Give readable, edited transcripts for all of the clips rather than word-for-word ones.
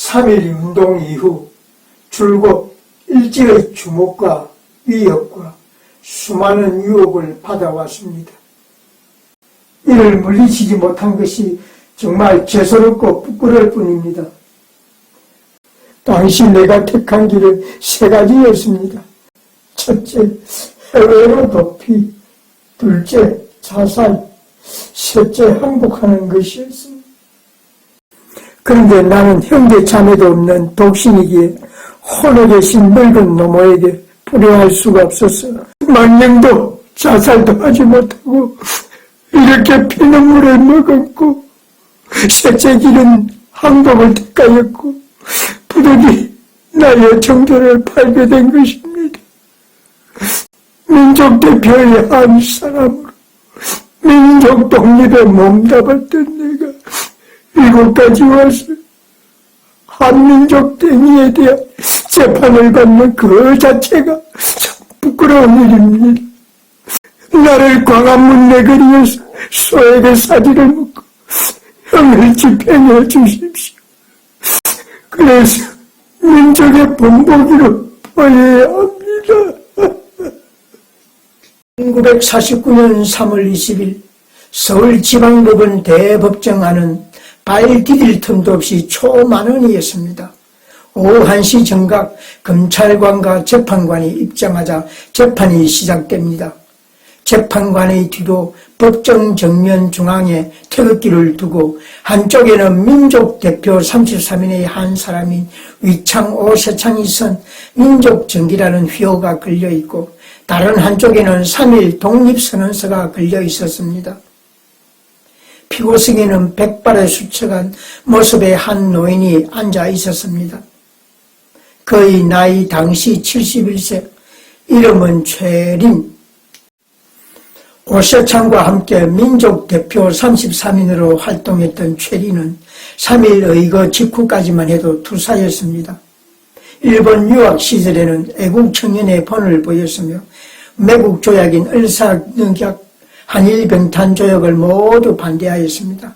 3.1 운동 이후 줄곧 일제의 주목과 위협과 수많은 유혹을 받아왔습니다. 이를 물리치지 못한 것이 정말 죄스럽고 부끄러울 뿐입니다. 당시 내가 택한 길은 세 가지였습니다. 첫째, 해외로 도피. 둘째, 자살. 셋째, 항복하는 것이었습니다. 그런데 나는 형제 자매도 없는 독신이기에 홀로 계신 늙은 노모에게 불효할 수가 없었어. 망령도 자살도 하지 못하고 이렇게 피눈물을 머금고 셋째 길은 항복을 택하였고 부득이 나의 정도를 팔게 된 것입니다. 민족 대표의 한 사람으로 민족 독립에 몸담았던 내가 이곳까지 와서 한민족 댕이에 대한 재판을 받는 그 자체가 참 부끄러운 일입니다. 나를 광화문 내거리에서 소에게 사지를 묻고 형을 집행해 주십시오. 그래서 민족의 본보기로 보여야 합니다. 1949년 3월 20일 서울지방법원 대법정안은 발 디딜 틈도 없이 초만원이었습니다. 오후 1시 정각 검찰관과 재판관이 입장하자 재판이 시작됩니다. 재판관의 뒤로 법정 정면 중앙에 태극기를 두고 한쪽에는 민족 대표 33인의 한 사람인 위창 오세창이 선 민족정기라는 휘호가 걸려있고 다른 한쪽에는 3.1 독립선언서가 걸려 있었습니다. 피고석에는 백발에 수척한 모습의 한 노인이 앉아 있었습니다. 그의 나이 당시 71세, 이름은 최린. 오세창과 함께 민족대표 33인으로 활동했던 최린은 3.1 의거 직후까지만 해도 투사였습니다. 일본 유학 시절에는 애국청년의 본을 보였으며 매국 조약인 을사늑약, 한일병탄 조약을 모두 반대하였습니다.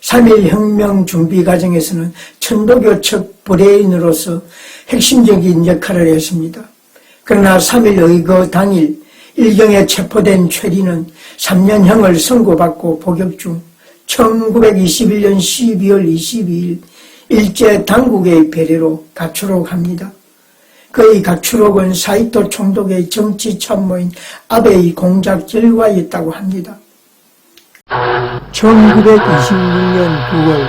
3.1 혁명 준비 과정에서는 천도교 측 브레인으로서 핵심적인 역할을 했습니다. 그러나 3.1 의거 당일 일경에 체포된 최린은 3년형을 선고받고 복역 중 1921년 12월 22일 일제 당국의 배려로 가출옥합니다. 그의 가출옥은 사이토 총독의 정치 참모인 아베의 공작 결과였다고 합니다. 1926년 9월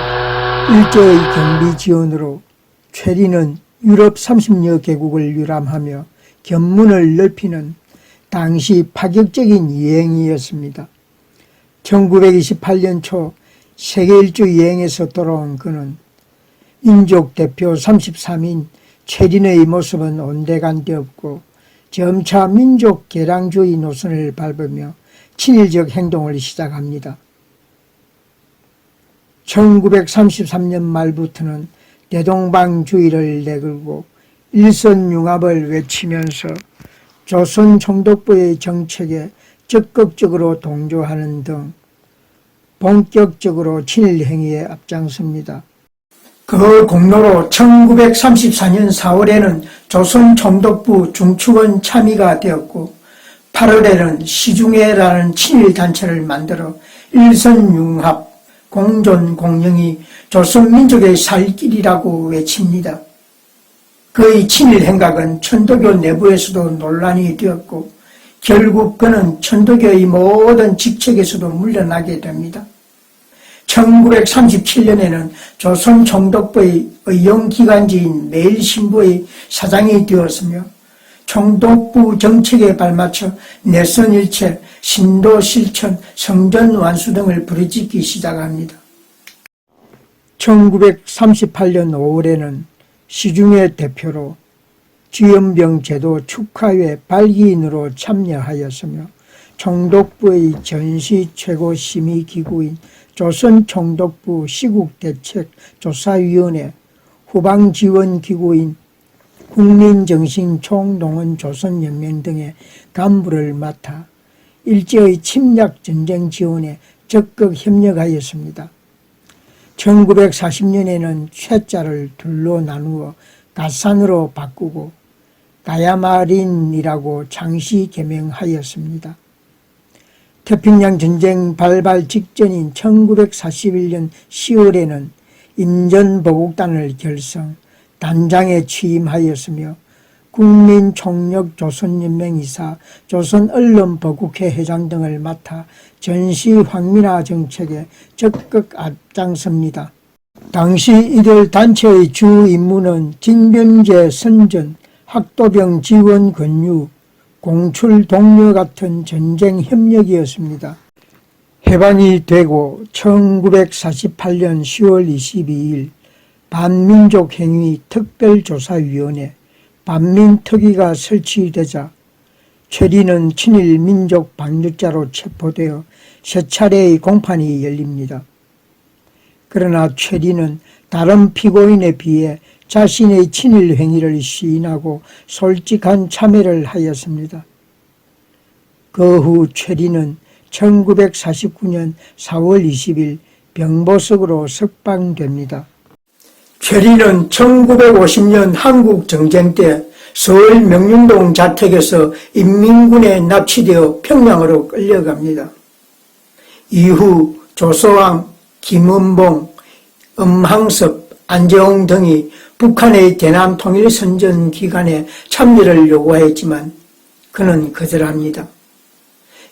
일제의 경비 지원으로 최린은 유럽 30여 개국을 유람하며 견문을 넓히는 당시 파격적인 여행이었습니다. 1928년 초 세계 일주 여행에서 돌아온 그는 민족 대표 33인 최린의 모습은 온데간데 없고 점차 민족 개량주의 노선을 밟으며 친일적 행동을 시작합니다. 1933년 말부터는 대동방주의를 내걸고 일선융합을 외치면서 조선 총독부의 정책에 적극적으로 동조하는 등 본격적으로 친일 행위에 앞장섭니다. 그 공로로 1934년 4월에는 조선 총독부 중추원 참의가 되었고 8월에는 시중회라는 친일 단체를 만들어 일선융합, 공존, 공영이 조선민족의 살 길이라고 외칩니다. 그의 친일 행각은 천도교 내부에서도 논란이 되었고 결국 그는 천도교의 모든 직책에서도 물러나게 됩니다. 1937년에는 조선 총독부의 의용기관지인 매일신부의 사장이 되었으며 총독부 정책에 발맞춰 내선일체, 신도실천, 성전완수 등을 부르짖기 시작합니다. 1938년 5월에는 시중회 대표로 주연병 제도 축하회 발기인으로 참여하였으며 총독부의 전시 최고심의기구인 조선총독부 시국대책조사위원회 후방지원기구인 국민정신총동원조선연맹 등의 간부를 맡아 일제의 침략전쟁 지원에 적극 협력하였습니다. 1940년에는 쇠자를 둘로 나누어 가산으로 바꾸고 가야마린이라고 장시 개명하였습니다. 태평양 전쟁 발발 직전인 1941년 10월에는 인전보국단을 결성, 단장에 취임하였으며 국민총력조선연맹이사, 조선언론보국회 회장 등을 맡아 전시황민화 정책에 적극 앞장섭니다. 당시 이들 단체의 주 임무는 징병제 선전, 학도병 지원 권유, 공출 독려 같은 전쟁 협력이었습니다. 해방이 되고 1948년 10월 22일 반민족행위 특별조사위원회 반민특위가 설치되자 최리는 친일 민족 반역자로 체포되어 세 차례의 공판이 열립니다. 그러나 최리는 다른 피고인에 비해 자신의 친일 행위를 시인하고 솔직한 참회를 하였습니다. 그 후 최리는 1949년 4월 20일 병보석으로 석방됩니다. 최리는 1950년 한국 정쟁 때 서울 명륜동 자택에서 인민군에 납치되어 평양으로 끌려갑니다. 이후 조서왕, 김은봉, 엄항섭, 안재홍 등이 북한의 대남 통일 선전 기간에 참여를 요구하였지만 그는 거절합니다.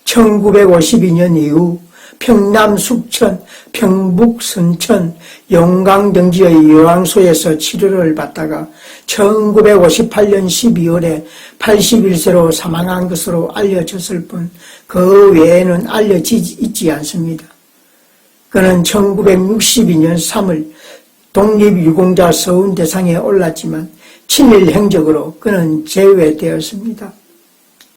1952년 이후 평남 숙천, 평북 선천, 용강 등지의 요양소에서 치료를 받다가 1958년 12월에 81세로 사망한 것으로 알려졌을 뿐 그 외에는 알려지지 있지 않습니다. 그는 1962년 3월 독립유공자 서훈대상에 올랐지만 친일 행적으로 그는 제외되었습니다.